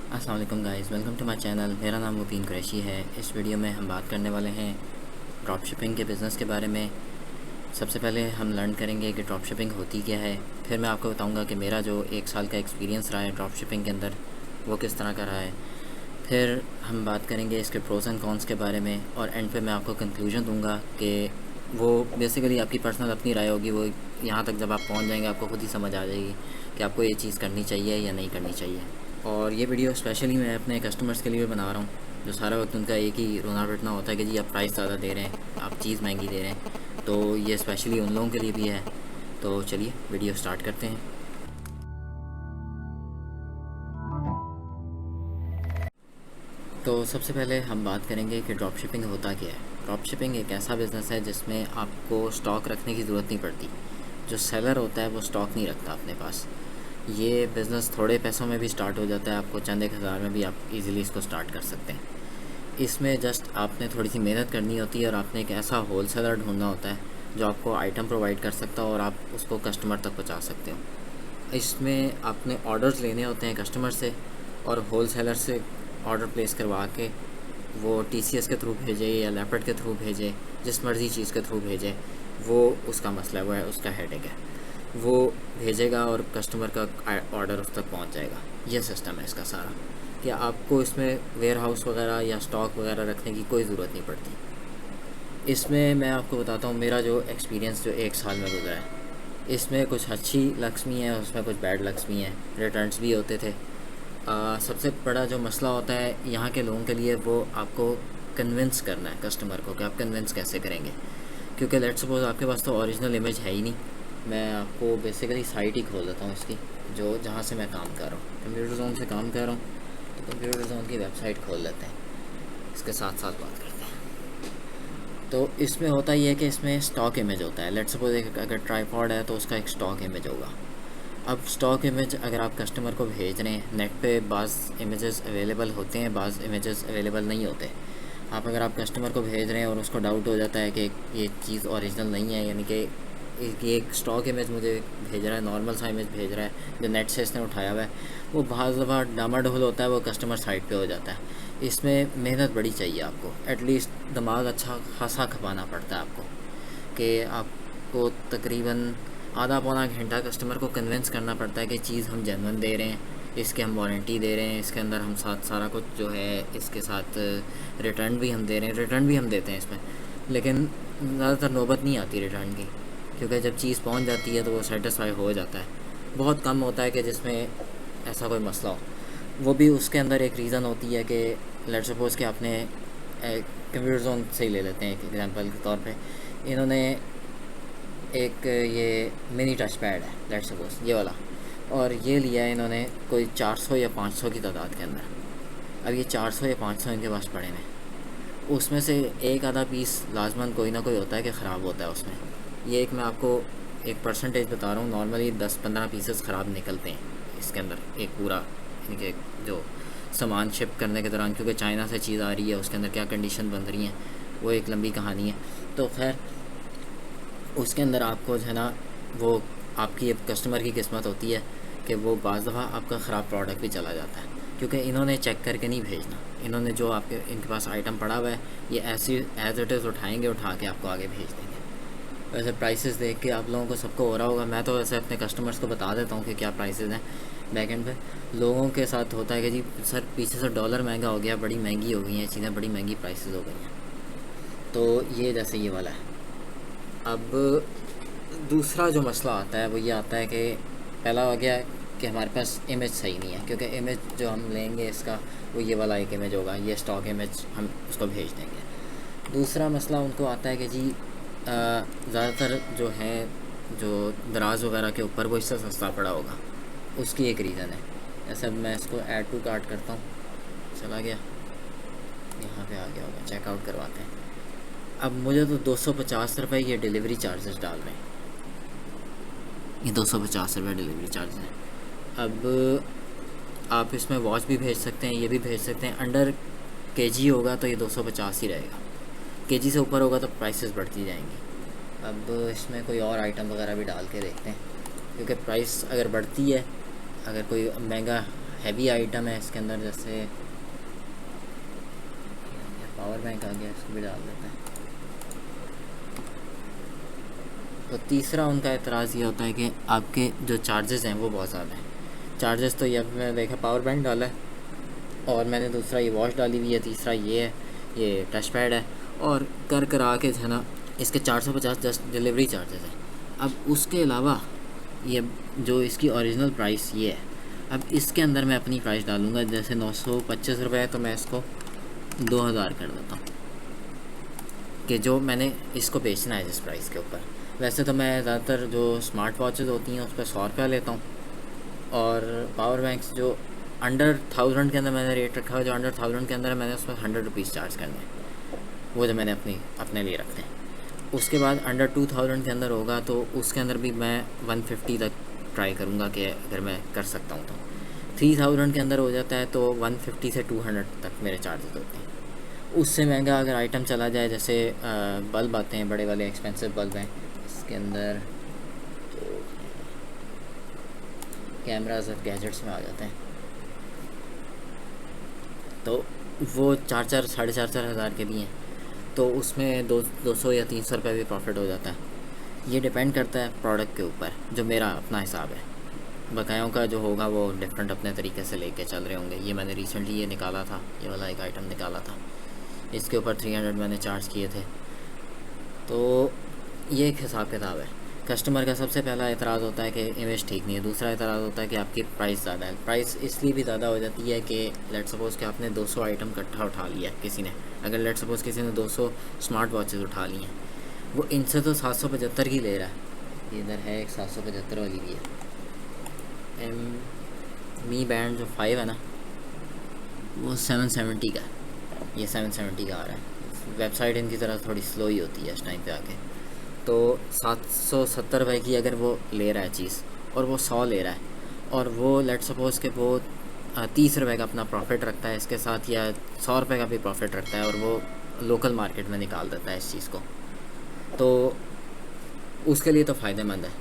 अस्सलाम वालेकुम guys, welcome to my channel. मेरा नाम मुबीन कुरैशी है। इस वीडियो में हम बात करने वाले हैं ड्रॉप शिपिंग के बिज़नेस के बारे में। सबसे पहले हम लर्न करेंगे कि ड्रॉप शिपिंग होती क्या है। फिर मैं आपको बताऊंगा कि मेरा जो 1 साल का एक्सपीरियंस रहा है ड्रॉप शिपिंग के अंदर वो किस तरह का रहा है। फिर हम बात करेंगे इसके प्रोस एंड कॉन्स के बारे में, और एंड पे मैं आपको कंक्लूजन दूंगा कि वो बेसिकली आपकी पर्सनल अपनी राय होगी। वो यहाँ तक जब आप पहुँच जाएंगे आपको खुद ही समझ आ जाएगी कि आपको ये चीज़ करनी चाहिए या नहीं करनी चाहिए। और ये वीडियो स्पेशली मैं अपने कस्टमर्स के लिए बना रहा हूँ, जो सारा वक्त उनका एक ही रोना पिटना होता है कि जी आप प्राइस ज़्यादा दे रहे हैं, आप चीज़ महंगी दे रहे हैं। तो ये स्पेशली उन लोगों के लिए भी है। तो चलिए वीडियो स्टार्ट करते हैं। तो सबसे पहले हम बात करेंगे कि ड्रॉप शिपिंग होता क्या है। ड्रॉप शिपिंग एक ऐसा बिज़नेस है जिसमें आपको स्टॉक रखने की ज़रूरत नहीं पड़ती। जो सेलर होता है वो स्टॉक नहीं रखता अपने पास। ये बिज़नेस थोड़े पैसों में भी स्टार्ट हो जाता है, आपको चंद एक हज़ार में भी आप इजीली इसको स्टार्ट कर सकते हैं। इसमें जस्ट आपने थोड़ी सी मेहनत करनी होती है और आपने एक ऐसा होल सेलर ढूंढना होता है जो आपको आइटम प्रोवाइड कर सकता हो और आप उसको कस्टमर तक पहुंचा सकते हो। इसमें आपने ऑर्डर्स लेने होते हैं कस्टमर से, और होल सेलर से ऑर्डर प्लेस करवा के वो TCS के थ्रू भेजे या लेपर्ड के थ्रू भेजे, जिस मर्ज़ी चीज़ के थ्रू भेजे, वो उसका मसला है, वो है उसका हेडेक है। वो भेजेगा और कस्टमर का ऑर्डर उस तक पहुंच जाएगा। ये सिस्टम है इसका सारा, कि आपको इसमें वेयर हाउस वगैरह या स्टॉक वगैरह रखने की कोई ज़रूरत नहीं पड़ती। इसमें मैं आपको बताता हूँ मेरा जो एक्सपीरियंस जो 1 साल में गुजरा है। इसमें कुछ अच्छी लक्ष्मी है, उसमें कुछ बैड लक्ष्मी है, रिटर्न्स भी होते थे। सबसे बड़ा जो मसला होता है यहाँ के लोगों के लिए, वो आपको कन्विंस करना है कस्टमर को कि आप कन्विंस कैसे करेंगे। क्योंकि लेट्स सपोज आपके पास तो ओरिजिनल इमेज है ही नहीं। मैं आपको बेसिकली साइट ही खोल देता हूँ इसकी, जो जहाँ से मैं काम कर रहा हूँ, कंप्यूटर जोन से काम कर रहा हूँ। तो कंप्यूटर जोन की वेबसाइट खोल लेते हैं, इसके साथ साथ बात करते हैं। तो इसमें होता ही है कि इसमें स्टॉक इमेज होता है। लेट्स सपोज एक अगर ट्राईपॉड है तो उसका एक स्टॉक इमेज होगा। अब स्टॉक इमेज अगर आप कस्टमर को भेज रहे हैं, नेट पे बाज़ इमेजेस अवेलेबल होते हैं, बाज़ इमेजेस अवेलेबल नहीं होते। अगर आप कस्टमर को भेज रहे हैं और उसको डाउट हो जाता है कि ये चीज़ ओरिजिनल नहीं है, यानी कि एक स्टॉक इमेज मुझे भेज रहा है, नॉर्मल सा इमेज भेज रहा है जो नेट से इसने उठाया हुआ है, वो बहुत दफ़ा डामाडोल होता है, वो कस्टमर साइट पे हो जाता है। इसमें मेहनत बड़ी चाहिए आपको, एटलीस्ट दिमाग अच्छा खासा खपाना पड़ता है आपको, कि आपको तकरीबन आधा पौना घंटा कस्टमर को कन्विंस करना पड़ता है कि चीज़ हम जेन्युइन दे रहे हैं, इसके हम वारंटी दे रहे हैं, इसके अंदर हम साथ सारा कुछ जो है, इसके साथ रिटर्न भी हम दे रहे हैं, रिटर्न भी हम देते हैं इसमें। लेकिन ज़्यादातर नौबत नहीं आती रिटर्न की, क्योंकि जब चीज़ पहुंच जाती है तो वो सेटिस्फाई हो जाता है। बहुत कम होता है कि जिसमें ऐसा कोई मसला हो। वो भी उसके अंदर एक रीज़न होती है कि लेट्स सपोज़ कि आपने कंप्यूटर जोन से ही ले लेते हैं एक एग्जांपल के तौर पे, इन्होंने एक ये मिनी टच पैड है लेट्स सपोज ये वाला, और ये लिया है इन्होंने कोई 400 या 500 की तादाद के अंदर। अब ये 400 या 500 इनके पास पड़े हैं, उसमें से एक आधा पीस लाजमन कोई ना कोई होता है कि ख़राब होता है उसमें। ये एक मैं आपको एक परसेंटेज बता रहा हूँ, नॉर्मली 10-15 पीसेस ख़राब निकलते हैं इसके अंदर एक पूरा, इनके जो सामान शिप करने के दौरान, क्योंकि चाइना से चीज़ आ रही है, उसके अंदर क्या कंडीशन बन रही हैं वो एक लंबी कहानी है। तो खैर उसके अंदर आपको जो है ना, वो आपकी कस्टमर की किस्मत होती है कि वो बाज़ दफ़ा आपका ख़राब प्रोडक्ट भी चला जाता है, क्योंकि इन्होंने चेक करके नहीं भेजना। इन्होंने जो आपके इनके पास आइटम पड़ा हुआ है, ये ऐसी एज इट इज़ उठाएंगे, उठा के आपको आगे भेज देंगे। वैसे प्राइसेस देख के आप लोगों को सबको हो रहा होगा, मैं तो वैसे अपने कस्टमर्स को बता देता हूँ कि क्या प्राइसेस हैं। बैक एंड पे लोगों के साथ होता है कि जी सर पीछे से डॉलर महंगा हो गया, बड़ी महंगी हो गई हैं चीज़ें, बड़ी महंगी प्राइसेस हो गई हैं। तो ये जैसे ये वाला है। अब दूसरा जो मसला आता है वो ये आता है कि पहला हो गया कि हमारे पास इमेज सही नहीं है, क्योंकि इमेज जो हम लेंगे इसका वो ये वाला एक इमेज होगा, ये स्टॉक इमेज हम उसको भेज देंगे। दूसरा मसला उनको आता है कि जी ज़्यादातर जो है, जो दराज वगैरह के ऊपर वो इससे सस्ता पड़ा होगा, उसकी एक रीज़न है। जैसे अब मैं इसको ऐड टू कार्ट करता हूँ, चला गया, यहाँ पे आ गया होगा, चेकआउट करवाते हैं। अब मुझे तो 250 रुपये ये डिलीवरी चार्जेस डाल रहे हैं, ये 250 रुपये डिलीवरी चार्ज हैं। अब आप इसमें वॉच भी भेज सकते हैं, ये भी भेज सकते हैं। अंडर केजी होगा तो ये 250 ही रहेगा, केजी से ऊपर होगा तो प्राइसेस बढ़ती जाएंगी। अब इसमें कोई और आइटम वगैरह भी डाल के देखते हैं, क्योंकि प्राइस अगर बढ़ती है, अगर कोई महंगा हैवी आइटम है इसके अंदर, जैसे पावर बैंक आ गया, इसको भी डाल देते हैं। तो तीसरा उनका एतराज़ ये होता है कि आपके जो चार्जेस हैं वो बहुत ज़्यादा हैं। चार्जेस तो ये मैंने देखा, पावर बैंक डाला है और मैंने दूसरा ये वॉच डाली हुई है, तीसरा ये है, ये टच पैड है, और कर करा के जो है ना इसके 450 जस्ट डिलीवरी चार्जेस हैं। अब उसके अलावा ये जो इसकी ओरिजिनल प्राइस ये है, अब इसके अंदर मैं अपनी प्राइस डालूँगा, जैसे 925 रुपये है तो मैं इसको 2000 कर देता हूँ कि जो मैंने इसको बेचना है जिस प्राइस के ऊपर। वैसे तो मैं ज़्यादातर जो स्मार्ट वॉचेज़ होती हैं उस पर 100 रुपया लेता हूँ, और पावर बैंक्स जो अंडर 1000 के अंदर मैंने रेट रखा है, जो अंडर 1000 के अंदर है मैंने उसमें 100 रुपीज़ चार्ज करने हैं, वो जो मैंने अपने लिए रखते हैं। उसके बाद अंडर 2000 के अंदर होगा तो उसके अंदर भी मैं 150 तक ट्राई करूँगा कि अगर मैं कर सकता हूँ तो। 3000 के अंदर हो जाता है तो 150 से 200 तक मेरे चार्जेस होते हैं। उससे महंगा अगर आइटम चला जाए, जैसे बल्ब आते हैं बड़े वाले एक्सपेंसिव बल्ब हैं इसके अंदर, तो कैमराज और गैजेट्स में आ जाते हैं, तो वो 4-4 4,500 हज़ार के भी हैं, तो उसमें 200 या 300 रुपये भी प्रॉफिट हो जाता है। ये डिपेंड करता है प्रोडक्ट के ऊपर, जो मेरा अपना हिसाब है। बकायों का जो होगा वो डिफरेंट अपने तरीके से लेके चल रहे होंगे। ये मैंने रिसेंटली ये निकाला था, ये वाला एक आइटम निकाला था, इसके ऊपर 300 मैंने चार्ज किए थे। तो ये एक हिसाब किताब है। कस्टमर का सबसे पहला एतराज़ होता है कि इमेज ठीक नहीं है, दूसरा एतराज़ होता है कि आपकी प्राइस ज़्यादा है। प्राइस इसलिए भी ज़्यादा हो जाती है कि लेट सपोज़ कि आपने 200 आइटम इकट्ठा उठा लिया किसी ने, अगर लेट सपोज़ किसी ने 200 स्मार्ट वॉचेज़ उठा ली हैं, वो इनसे तो 775 की ले रहा है। इधर है एक 775 वाली भी है, मी बैंड जो 5 है ना वो 770 का है, ये 770 का आ रहा है। वेबसाइट इनकी तरह थोड़ी स्लो ही होती है इस टाइम पे आके। तो 770 रुपये की अगर वो ले रहा है चीज़ और वो 100 ले रहा है, और वो लेट सपोज़ के वो 30 रुपये का अपना प्रॉफिट रखता है इसके साथ, या 100 रुपये का भी प्रॉफिट रखता है, और वो लोकल मार्केट में निकाल देता है इस चीज़ को, तो उसके लिए तो फ़ायदेमंद है।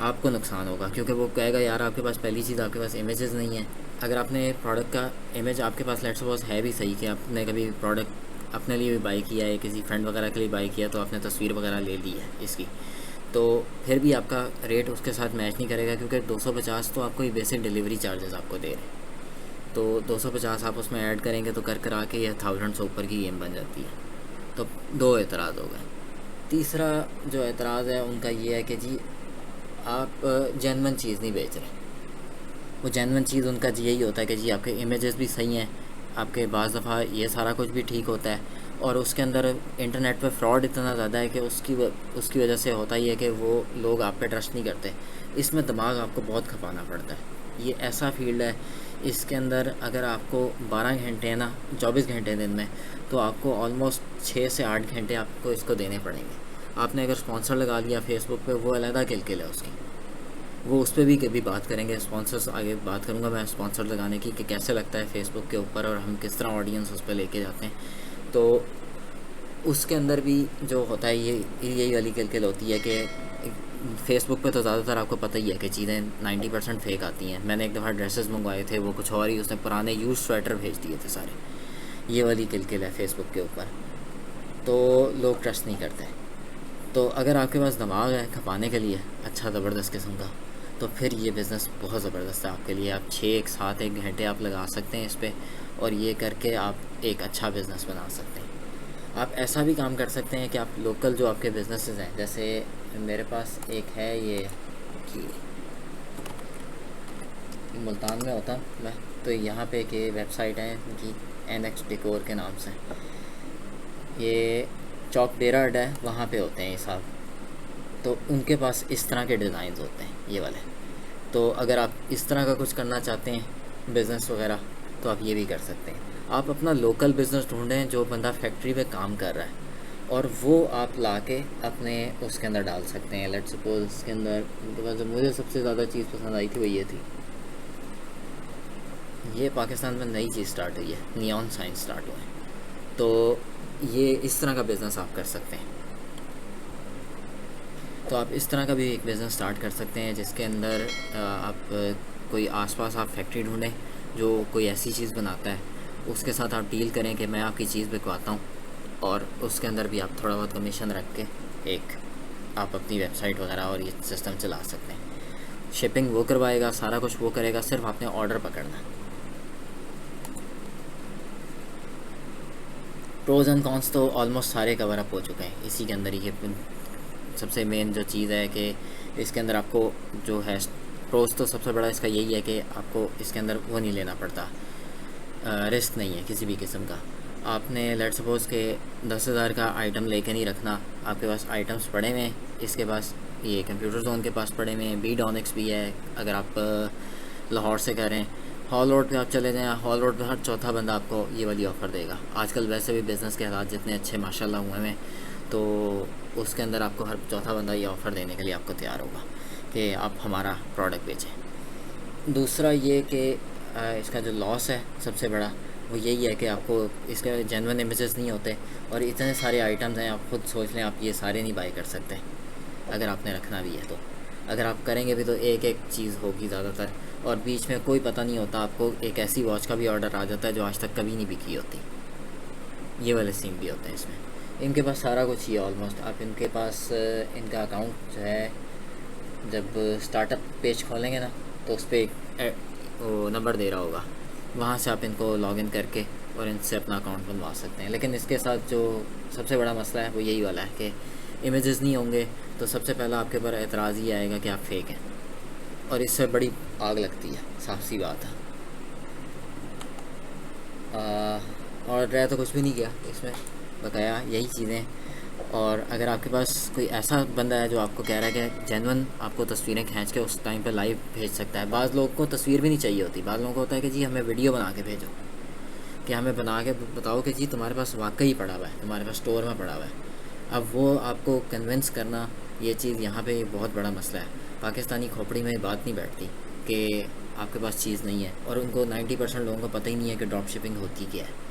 आपको नुकसान होगा क्योंकि वो कहेगा यार आपके पास पहली चीज़ आपके पास इमेजेस नहीं है। अगर आपने प्रोडक्ट का इमेज आपके पास लेट सपोज़ है भी सही कि आपने कभी प्रोडक्ट अपने लिए भी बाई किया है, किसी फ्रेंड वगैरह के लिए बाई किया, तो आपने तस्वीर वगैरह ले ली है इसकी, तो फिर भी आपका रेट उसके साथ मैच नहीं करेगा, क्योंकि 250 तो आपको ये बेसिक डिलीवरी चार्जेस आपको दे रहे हैं, तो 250 आप उसमें ऐड करेंगे तो कर करा के यह 1000 से ऊपर की गेम बन जाती है। तो 2 एतराज़ हो गए। तीसरा जो एतराज़ है उनका ये है कि जी आप जेन्युइन चीज़ नहीं बेच रहे। वो जेन्युइन चीज़ उनका जी यही होता है कि जी आपके इमेजेस भी सही हैं, आपके बाज़ दफ़ा ये सारा कुछ भी ठीक होता है, और उसके अंदर इंटरनेट पे फ्रॉड इतना ज़्यादा है कि उसकी वजह से होता ही है कि वो लोग आप पे ट्रस्ट नहीं करते। इसमें दिमाग आपको बहुत खपाना पड़ता है। ये ऐसा फील्ड है, इसके अंदर अगर आपको 12 घंटे है ना, 24 घंटे दिन में, तो आपको ऑलमोस्ट 6 से 8 घंटे आपको इसको देने पड़ेंगे। आपने अगर स्पॉन्सर लगा लिया फेसबुक पे, वो अलहदा किलकिल है उसकी, वो उस पर भी कभी बात करेंगे, स्पॉन्सर्स आगे बात करूँगा मैं स्पॉन्सर लगाने की कि कैसे लगता है फेसबुक के ऊपर और हम किस तरह ऑडियंस उस पर लेके जाते हैं। तो उसके अंदर भी जो होता है यही वाली किलकिल होती है कि फेसबुक पे तो ज़्यादातर आपको पता ही है कि चीज़ें 90% फेक आती हैं। मैंने एक दफ़ा ड्रेसेस मंगवाए थे, वो कुछ और ही, उसने पुराने यूज स्वेटर भेज दिए थे सारे। ये वाली किलकिल है फेसबुक के ऊपर, तो लोग ट्रस्ट नहीं करते। तो अगर आपके पास दिमाग है खपाने के लिए अच्छा ज़बरदस्त किस्म का, तो फिर ये बिज़नेस बहुत ज़बरदस्त है आपके लिए। आप 6 एक साथ 1 घंटे आप लगा सकते हैं इस पर, और ये करके आप एक अच्छा बिज़नेस बना सकते हैं। आप ऐसा भी काम कर सकते हैं कि आप लोकल जो आपके बिज़नेसेस हैं, जैसे मेरे पास एक है ये कि मुल्तान में होता मैं, तो यहाँ पे एक वेबसाइट है इनकी NX डेकोर के नाम से, ये चौक डेरा अड्डा है वहाँ पे होते हैं ये साहब। तो उनके पास इस तरह के डिज़ाइन होते हैं ये वाले। तो अगर आप इस तरह का कुछ करना चाहते हैं बिज़नेस वगैरह, तो आप ये भी कर सकते हैं। आप अपना लोकल बिज़नेस ढूंढें जो बंदा फैक्ट्री पे काम कर रहा है, और वो आप ला के अपने उसके अंदर डाल सकते हैं। लेट्स सपोज इसके अंदर उनके पास जो मुझे सबसे ज़्यादा चीज़ पसंद आई थी वो ये थी, ये पाकिस्तान में नई चीज़ स्टार्ट हुई है, नियॉन साइंस स्टार्ट हुआ है। तो ये इस तरह का बिज़नेस आप कर सकते हैं। तो आप इस तरह का भी एक बिज़नेस स्टार्ट कर सकते हैं जिसके अंदर आप कोई आसपास आप फैक्ट्री ढूंढें, जो कोई ऐसी चीज़ बनाता है उसके साथ आप डील करें कि मैं आपकी चीज़ बिकवाता हूँ, और उसके अंदर भी आप थोड़ा बहुत कमीशन रख के एक आप अपनी वेबसाइट वगैरह और ये सिस्टम चला सकते हैं। शिपिंग वो करवाएगा, सारा कुछ वो करेगा, सिर्फ आपने ऑर्डर पकड़ना है। प्रोज एंड कॉन्स तो ऑलमोस्ट सारे कवर अप हो चुके हैं इसी के अंदर ही। सबसे मेन जो चीज़ है कि इसके अंदर आपको जो है प्रोज तो सबसे बड़ा इसका यही है कि आपको इसके अंदर वो नहीं लेना पड़ता, रिस्क नहीं है किसी भी किस्म का। आपने लेट सपोज़ के 10,000 का आइटम लेके नहीं रखना, आपके पास आइटम्स पड़े हुए हैं, इसके पास ये कंप्यूटर जोन के पास पड़े हुए हैं, BDONIX भी है। अगर आप लाहौर से करें, हॉल रोड पे आप चले जाएँ, हॉल रोड पे हर चौथा बंदा आपको ये वाली ऑफ़र देगा। आजकल वैसे भी बिज़नेस के हालात जितने अच्छे माशाल्लाह हुए हैं, तो उसके अंदर आपको हर चौथा बंदा ये ऑफ़र देने के लिए आपको तैयार होगा कि आप हमारा प्रोडक्ट बेचें। दूसरा ये कि इसका जो लॉस है सबसे बड़ा वो यही है कि आपको इसके जेन्युइन इमेजेस नहीं होते, और इतने सारे आइटम्स हैं, आप खुद सोच लें आप ये सारे नहीं बाई कर सकते अगर आपने रखना भी है तो। अगर आप करेंगे भी तो एक एक चीज़ होगी ज़्यादातर, और बीच में कोई पता नहीं होता, आपको एक ऐसी वॉच का भी ऑर्डर आ जाता है जो आज तक कभी नहीं बिकी होती। ये वाले सीन भी होते हैं इसमें। इनके पास सारा कुछ ही है ऑलमोस्ट। आप इनके पास इनका अकाउंट जो है, जब स्टार्टअप पेज खोलेंगे ना तो उस पर वो नंबर दे रहा होगा, वहाँ से आप इनको लॉगिन करके और इनसे अपना अकाउंट बनवा सकते हैं। लेकिन इसके साथ जो सबसे बड़ा मसला है वो यही वाला है कि इमेजेस नहीं होंगे, तो सबसे पहला आपके ऊपर एतराज़ ही आएगा कि आप फेक हैं, और इससे बड़ी आग लगती है, साफ सी बात है। और रह तो कुछ भी नहीं किया इसमें, बकाया यही चीज़ें। और अगर आपके पास कोई ऐसा बंदा है जो आपको कह रहा है कि जेन्युइन आपको तस्वीरें खींच के उस टाइम पे लाइव भेज सकता है। बाज़ लोगों को तस्वीर भी नहीं चाहिए होती, बाज़ लोगों को होता है कि जी हमें वीडियो बना के भेजो, कि हमें बना के बताओ कि जी तुम्हारे पास वाकई पड़ा हुआ है, तुम्हारे पास स्टोर में पड़ा हुआ है। अब वो आपको कन्विंस करना, ये चीज़ यहाँ पे बहुत बड़ा मसला है। पाकिस्तानी खोपड़ी में बात नहीं बैठती कि आपके पास चीज़ नहीं है, और उनको 90% लोगों को पता ही नहीं है कि ड्रॉप शिपिंग होती क्या है।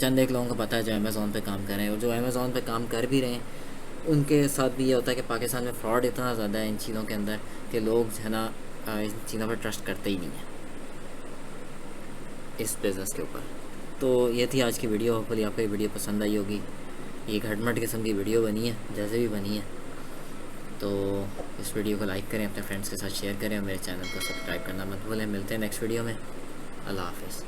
चंद एक लोगों को पता है जो अमेज़ॉन पे काम कर रहे हैं, और जो अमेज़ॉन पे काम कर भी रहे हैं उनके साथ भी ये होता है कि पाकिस्तान में फ़्रॉड इतना ज़्यादा है इन चीज़ों के अंदर कि लोग जो है ना इन चीज़ों पर ट्रस्ट करते ही नहीं हैं इस बिज़नेस के ऊपर। तो ये थी आज की वीडियो। होपफुली आपको ये वीडियो पसंद आई होगी। ये घटमट किस्म की वीडियो बनी है, जैसे भी बनी है। तो इस वीडियो को लाइक करें, अपने फ्रेंड्स के साथ शेयर करें, और मेरे चैनल को सब्सक्राइब करना मत भूलें। मिलते हैं नेक्स्ट वीडियो में। अल्लाह हाफ़िज़।